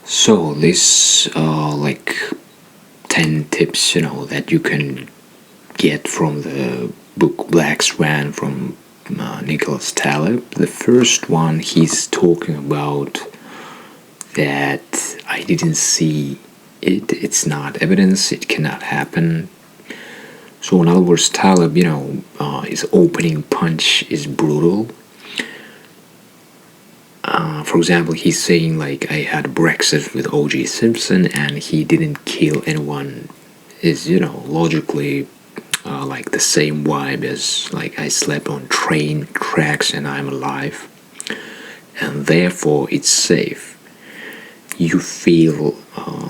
So this like 10 tips, that you can get from the book Black Swan from Nicholas Taleb. The first one, he's talking about that I didn't see it, it's not evidence, it cannot happen. So in other words, Taleb, his opening punch is brutal. For example, he's saying like I had breakfast with O.J. Simpson and he didn't kill anyone. Is logically like the same vibe as like I slept on train tracks and I'm alive, and therefore it's safe. You feel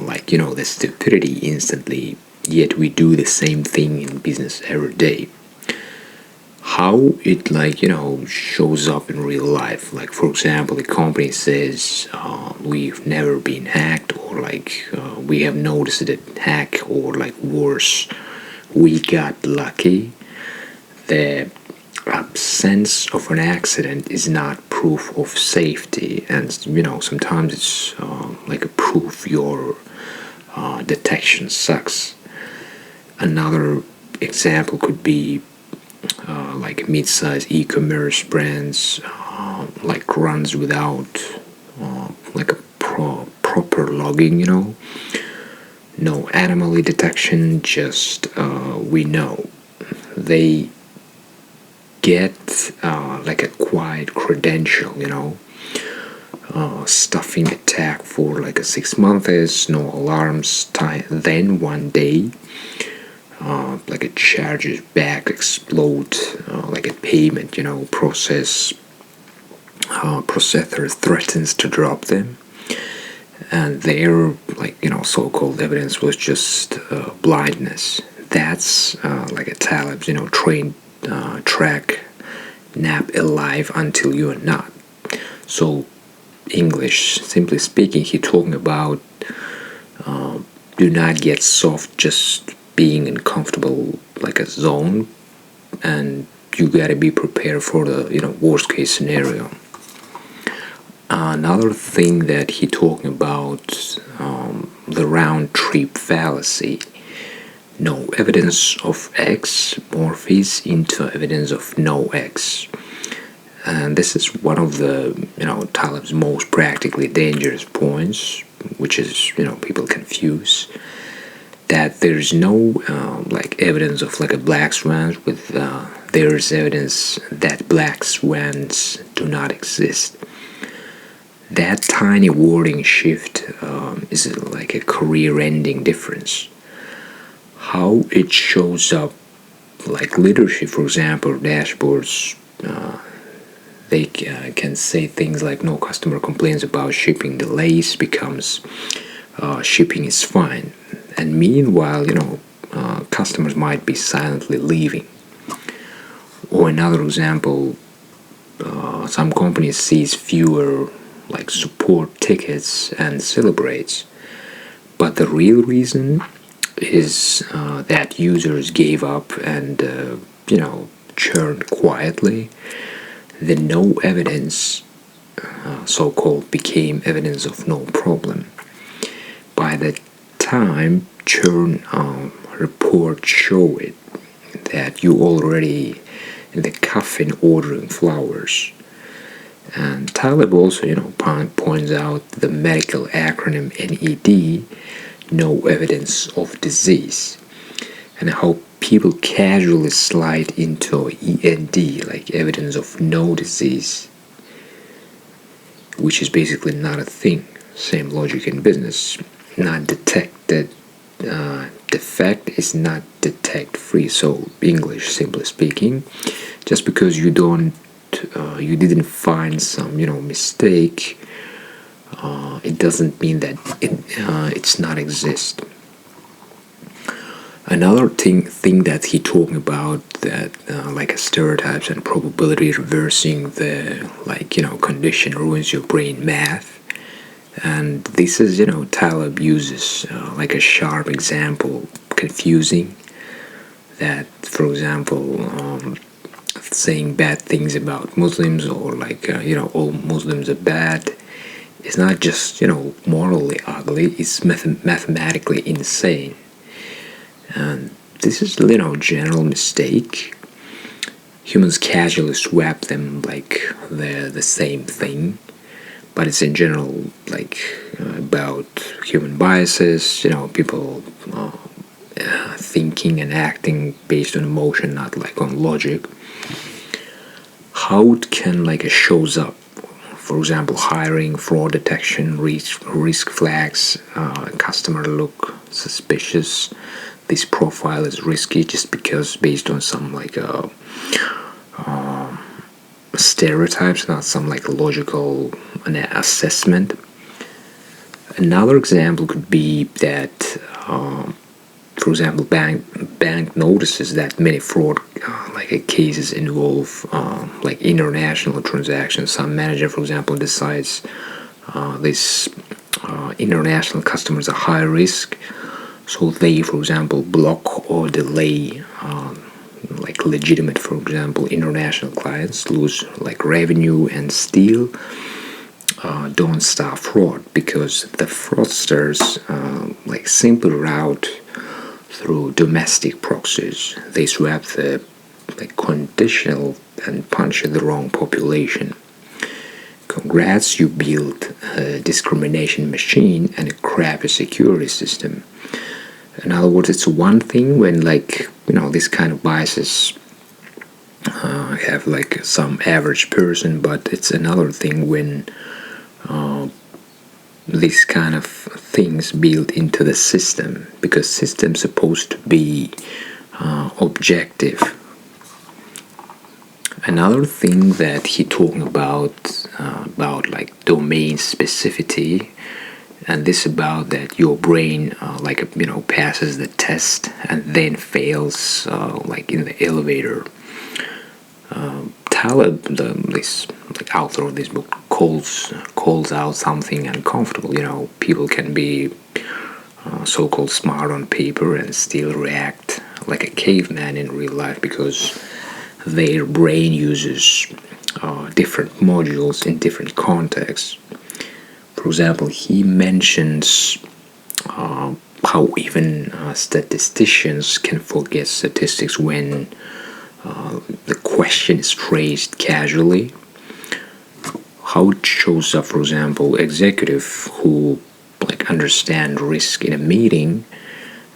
like the stupidity instantly, yet we do the same thing in business every day. How it shows up in real life, like for example the company says we've never been hacked, or we have noticed a hack, or like worse, we got lucky. The absence of an accident is not proof of safety, and sometimes it's like a proof your detection sucks. Another example could be like mid-sized e-commerce brands like runs without like a proper logging, no anomaly detection, just we know they get like a quiet credential, stuffing attack for like a 6 months, no alarms. Then one day, like a charges back explode, like a payment, processor threatens to drop them, and their so-called evidence was just blindness. That's like a Talib's train track nap alive until you are not. So English, simply speaking, he talking about do not get soft just being in comfortable like a zone, and you gotta be prepared for the worst case scenario. Another thing that he talking about, the round trip fallacy. No evidence of X morphs into evidence of no X. And this is one of the Taleb's most practically dangerous points, which is people confuse that there's no like evidence of like a black swan with there's evidence that black swans do not exist. That tiny wording shift is like a career-ending difference. How it shows up, like leadership, for example, dashboards, they can say things like no customer complains about shipping delays becomes shipping is fine, and meanwhile customers might be silently leaving. Or another example, some companies sees fewer like support tickets and celebrates, but the real reason is that users gave up and churned quietly. The no evidence, so-called, became evidence of no problem. By the time churn report show it, that you already in the coffin ordering flowers. And Taleb also, points out the medical acronym NED, no evidence of disease, and how people casually slide into END, like evidence of no disease, which is basically not a thing. Same logic in business. Not detected defect is not detect free. So English, simply speaking, just because you didn't find some mistake, it doesn't mean that it's not exist. Another thing that he talking about, that like stereotypes and probability reversing, the condition ruins your brain math. And this is Taleb uses like a sharp example, confusing that, for example, saying bad things about Muslims, or all Muslims are bad, It's not just, morally ugly, it's mathematically insane. And this is, general mistake. Humans casually swap them like they're the same thing, but it's in general like about human biases, people thinking and acting based on emotion, not like on logic. How it can like it shows up, for example, hiring, fraud detection, risk flags, customer look suspicious, this profile is risky just because based on some like stereotypes, not some like logical assessment. Another example could be that, for example, bank notices that many fraud cases involve like international transactions. Some manager, for example, decides this international customers are high risk, so they, for example, block or delay like legitimate, for example, international clients, lose like revenue and still don't stop fraud because the fraudsters like simply route through domestic proxies. They swap the like conditional and punch the wrong population. Congrats, you built a discrimination machine and a crappy security system. In other words, it's one thing when this kind of biases have like some average person, but it's another thing when these kind of things built into the system, because system's supposed to be objective. Another thing that he talking about like domain specificity, and this about that your brain passes the test and then fails like in the elevator. Taleb, this author of this book, calls out something uncomfortable. People can be so-called smart on paper and still react like a caveman in real life because their brain uses different modules in different contexts. For example, he mentions how even statisticians can forget statistics when the question is phrased casually. How it shows up, for example, executive who understand risk in a meeting,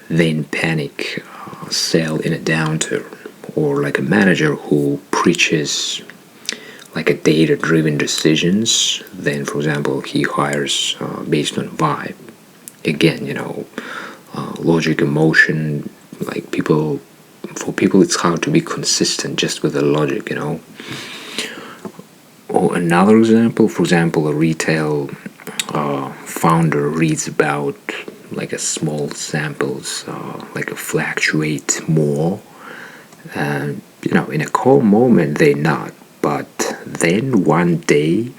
then panic, sell in a downturn, or like a manager who preaches like a data-driven decisions, then for example he hires based on vibe. Again, logic, emotion, like people. For people, it's hard to be consistent just with the logic, Or another example, for example, a retail founder reads about like a small samples, like a fluctuate more, and in a calm moment they not, but then one day,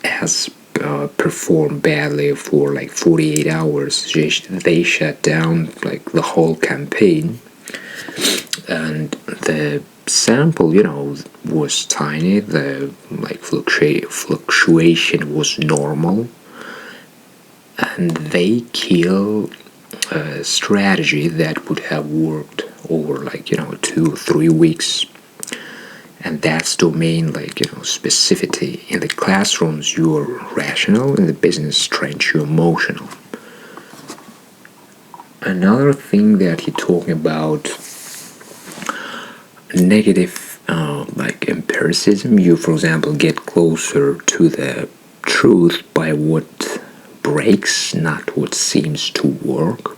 as perform badly for like 48 hours, they shut down like the whole campaign. And the sample, was tiny. The fluctuation was normal, and they kill a strategy that would have worked over 2-3 weeks. And that's domain specificity. In the classrooms, you're rational. In the business trench, you're emotional. Another thing that he's talking about, negative empiricism. You, for example, get closer to the truth by what breaks, not what seems to work.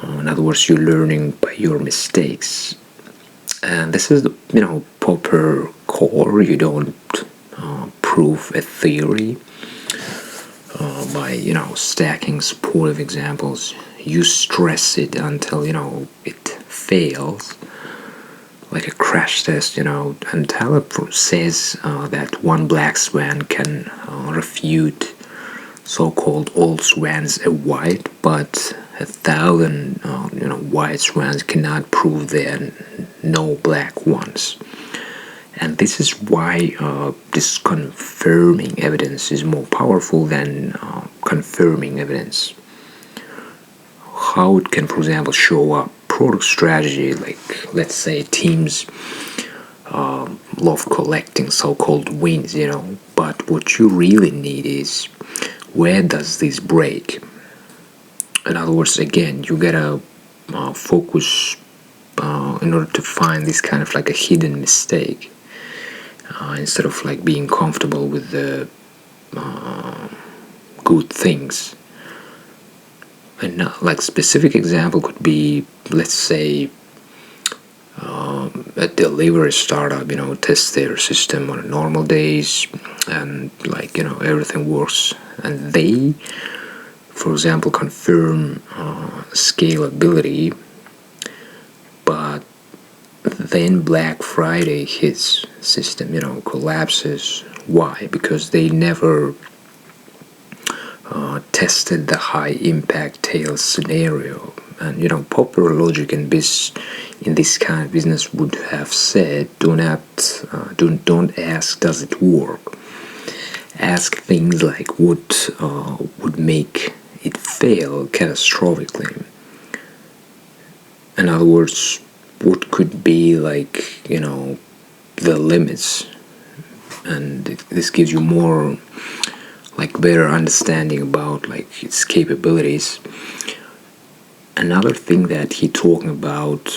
In other words, you're learning by your mistakes, and this is the proper core. You don't prove a theory by stacking supportive examples. You stress it until it fails, like a crash test. And Taleb says that one black swan can refute so-called all swans are white, but 1,000 white swans cannot prove there are no black ones. And this is why this confirming evidence is more powerful than confirming evidence. How it can, for example, show up product strategy, like let's say teams love collecting so-called wins, but what you really need is, where does this break? In other words, again, you gotta focus in order to find this kind of like a hidden mistake, instead of like being comfortable with the good things. And like specific example could be, let's say, a delivery startup, tests their system on normal days, and like everything works, and they, for example, confirm scalability, but then Black Friday hits, system collapses. Why? Because they never tested the high impact tail scenario. And popular logic in this kind of business would have said, don't ask does it work, ask things like what would make it fail catastrophically. In other words, what could be like the limits, and this gives you more like better understanding about like its capabilities. Another thing that he talking about,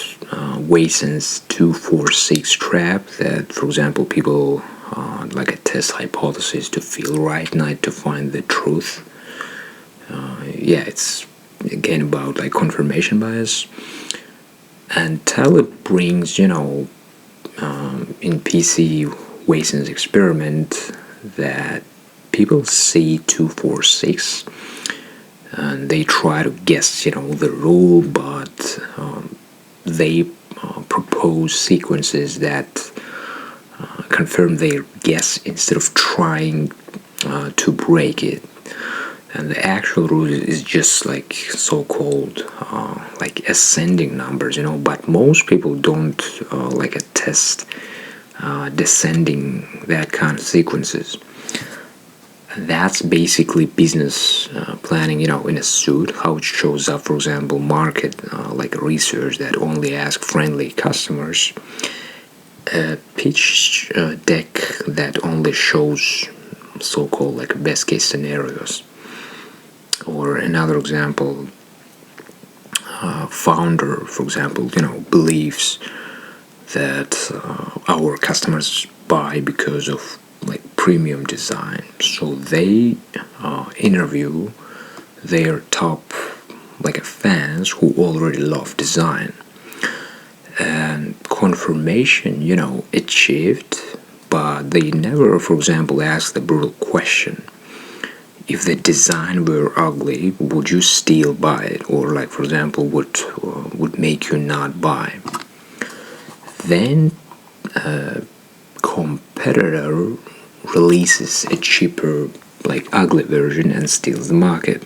Watson's 246 trap, that for example people like a test hypothesis to feel right, not to find the truth. It's again about like confirmation bias. And Taleb brings, in PC Watson's experiment, that people see 246 and they try to guess, the rule, but they propose sequences that confirm their guess instead of trying to break it. And the actual rule is just like so-called like ascending numbers, but most people don't like a test descending that kind of sequences. And that's basically business planning, in a suit, how it shows up, for example, market like research that only ask friendly customers, a pitch deck that only shows so-called like best case scenarios. Or another example, founder, for example, believes that our customers buy because of like premium design, so they interview their top like fans who already love design, and confirmation achieved, but they never, for example, ask the brutal question, if the design were ugly, would you still buy it? Or like, for example, what would make you not buy? Then a competitor releases a cheaper, like ugly version and steals the market,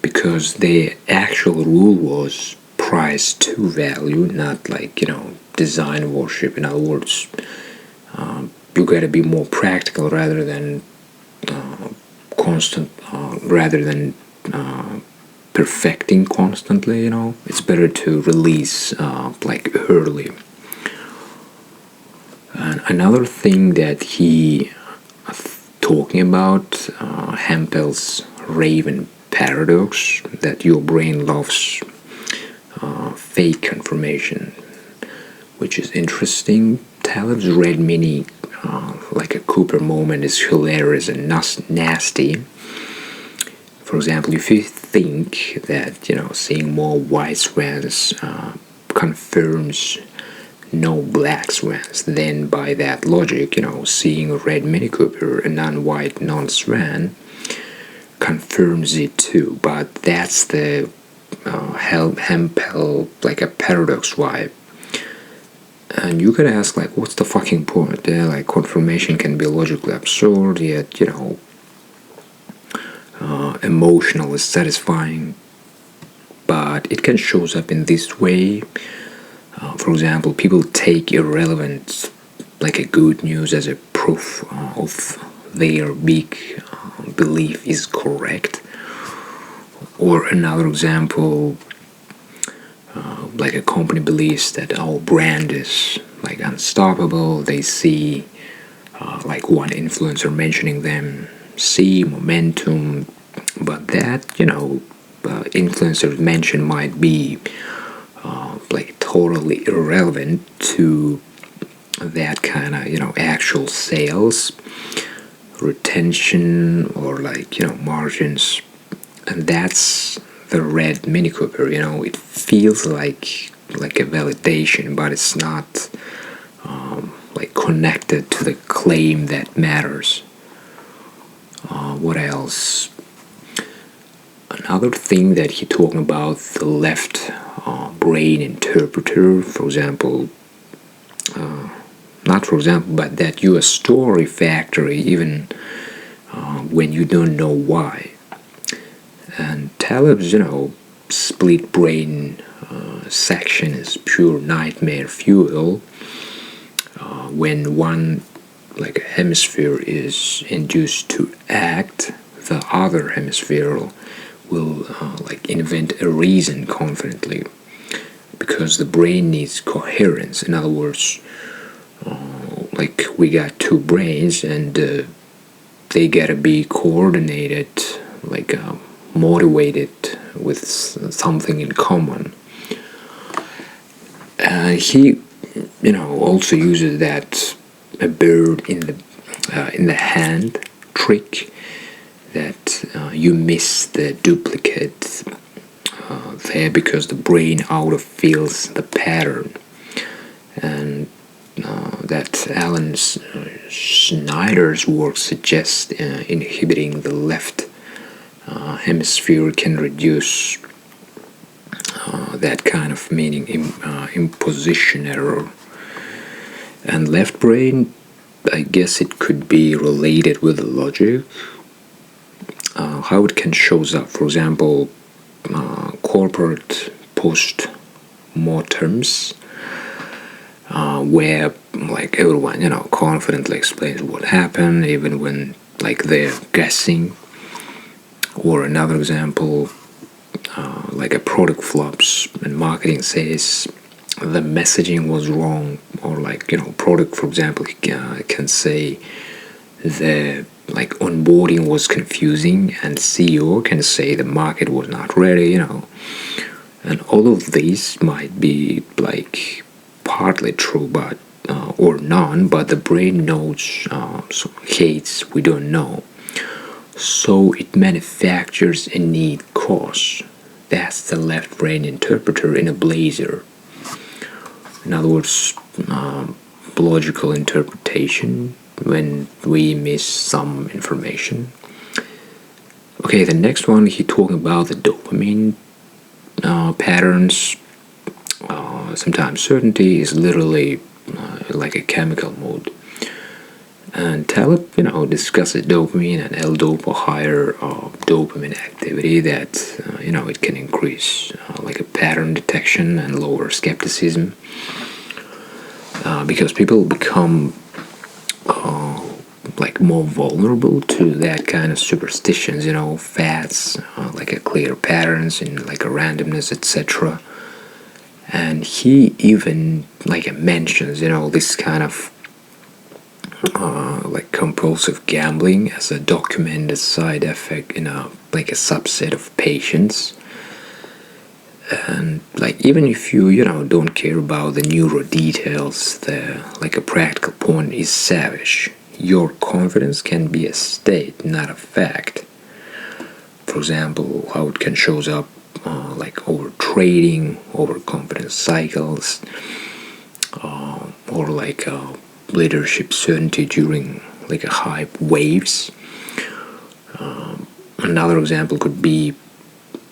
because the actual rule was price to value, not like design worship. In other words, you gotta be more practical rather than constant, rather than perfecting constantly. It's better to release like early. And another thing that he talking about, Hempel's Raven paradox, that your brain loves fake confirmation, which is interesting. Taleb's red mini like a Cooper moment is hilarious and nasty. For example, if you think that seeing more white swans confirms no black swans, then by that logic, seeing a red Mini Cooper, a non-white non-swan, confirms it too. But that's the Hempel like a paradox vibe. And you gotta ask, like, what's the fucking point? Like, confirmation can be logically absurd, yet emotionally satisfying. But it can show up in this way. For example, people take irrelevant like a good news as a proof of their big belief is correct. Or another example, like a company believes that our brand is like unstoppable. They see like one influencer mentioning them, see momentum, but that influencer's mention might be like totally irrelevant to that kind of actual sales, retention, or like margins. And that's the red Mini Cooper. It feels like a validation, but it's not like connected to the claim that matters. What else? Another thing that he talking about, the left brain interpreter, for example, not for example, but that you a story factory even when you don't know why. And Taleb's, split brain section is pure nightmare fuel. When one like a hemisphere is induced to act, the other hemisphere will like invent a reason confidently, because the brain needs coherence. In other words, like we got two brains and they gotta be coordinated, like motivated with something in common. He also uses that a bird in the hand trick, that you miss the duplicate there because the brain out of feels the pattern. And that Alan Schneider's work suggests inhibiting the left hemisphere can reduce that kind of meaning imposition error. And left brain, I guess it could be related with the logic, how it can shows up. For example, corporate post-mortems, where like everyone confidently explains what happened even when like they're guessing. Or another example, like a product flops and marketing says the messaging was wrong, or like product, for example, can say the like onboarding was confusing, and CEO can say the market was not ready. And all of these might be like partly true, but or none, but the brain knows, so hates we don't know, so it manufactures a need cause. That's the left brain interpreter in a blazer. In other words, logical interpretation when we miss some information. Okay, the next one, he talking about the dopamine patterns. Sometimes certainty is literally like a chemical mode. And Taleb, discusses dopamine and L-dopa, higher dopamine activity, that it can increase like a pattern detection and lower skepticism, because people become like more vulnerable to that kind of superstitions, fads, like a clear patterns in like a randomness, etc. And he even like mentions, this kind of like compulsive gambling as a documented side effect in a subset of patients. And like even if you don't care about the neuro details, the like a practical point is savage. Your confidence can be a state, not a fact. For example, how it can shows up like over trading, over confidence cycles, or like leadership certainty during like a hype waves. Another example could be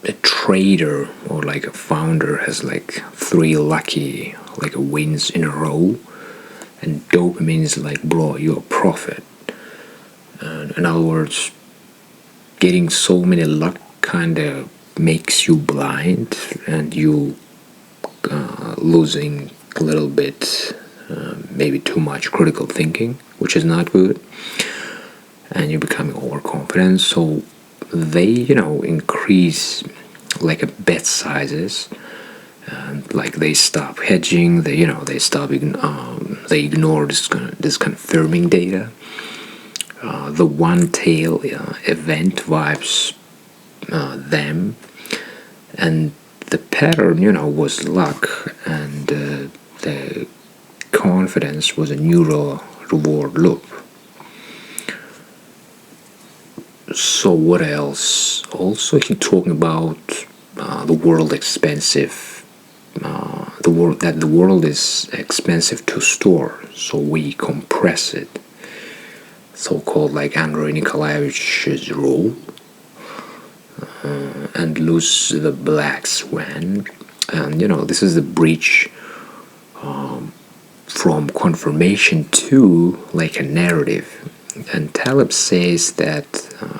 a trader or like a founder has like 3 lucky like wins in a row, and dopamine is like, bro, you're a prophet. And in other words, getting so many luck kind of makes you blind, and you losing a little bit maybe too much critical thinking, which is not good, and you're becoming overconfident. So they, increase like a bet sizes, and like they stop hedging. They stop. They ignore this confirming data. The one tail event vibes them, and the pattern, was luck, and the confidence was a neural reward loop. So what else? Also, he's talking about the world expensive. The world is expensive to store, so we compress it. So-called like Andrei Nikolaevich's rule, and lose the black swan. And this is the breach from confirmation to like a narrative. And Taleb says that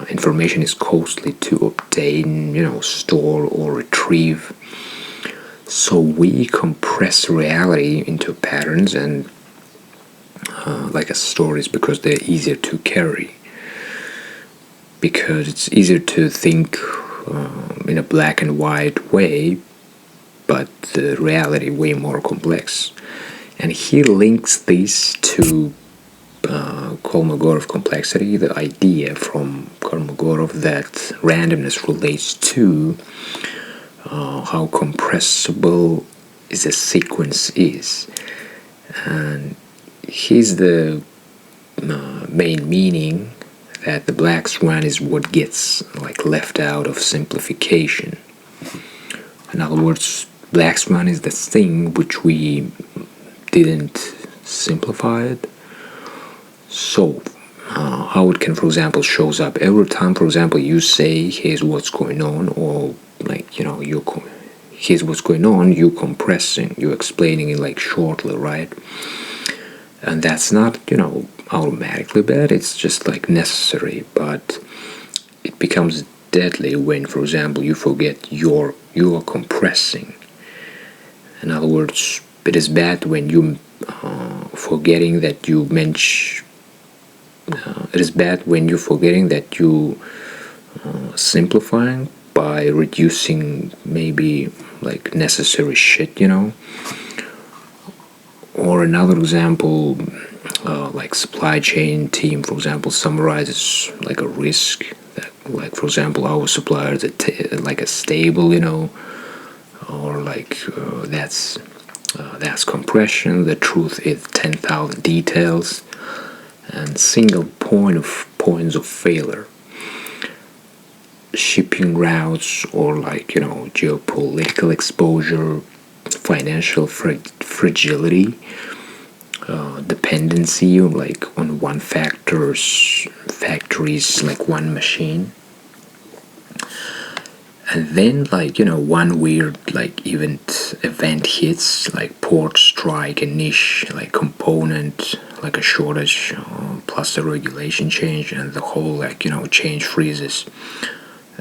information is costly to obtain, store or retrieve. So we compress reality into patterns and like stories because they're easier to carry. Because it's easier to think in a black and white way, but the reality way more complex. And he links this to Kolmogorov complexity, the idea from Kolmogorov that randomness relates to how compressible is a sequence is. And here's the main meaning that the black swan is what gets like left out of simplification. In other words, black swan is the thing which we didn't simplify it. So how it can, for example, shows up every time, for example, you say here's what's going on, or like here's what's going on, you compressing, you explaining it like shortly, right? And that's not automatically bad, it's just like necessary, but it becomes deadly when, for example, you forget you are compressing. In other words, it is bad when you forgetting that you mention. It is bad when you're forgetting that you simplifying by reducing maybe like necessary shit, Or another example, like supply chain team, for example, summarizes like a risk that, like for example, our supplier is like a stable, or like that's compression. The truth is 10,000 details and single points of failure. Shipping routes, or like geopolitical exposure, financial fragility, dependency like on one factories, like one machine. And then one weird like event hits, like port strike, a niche like component, like a shortage, plus a regulation change, and the whole change freezes.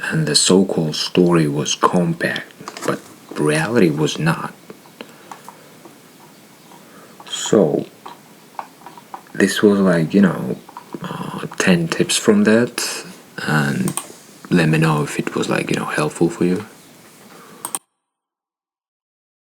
And the so-called story was compact, but reality was not. So this was 10 tips from that, and let me know if it was helpful for you.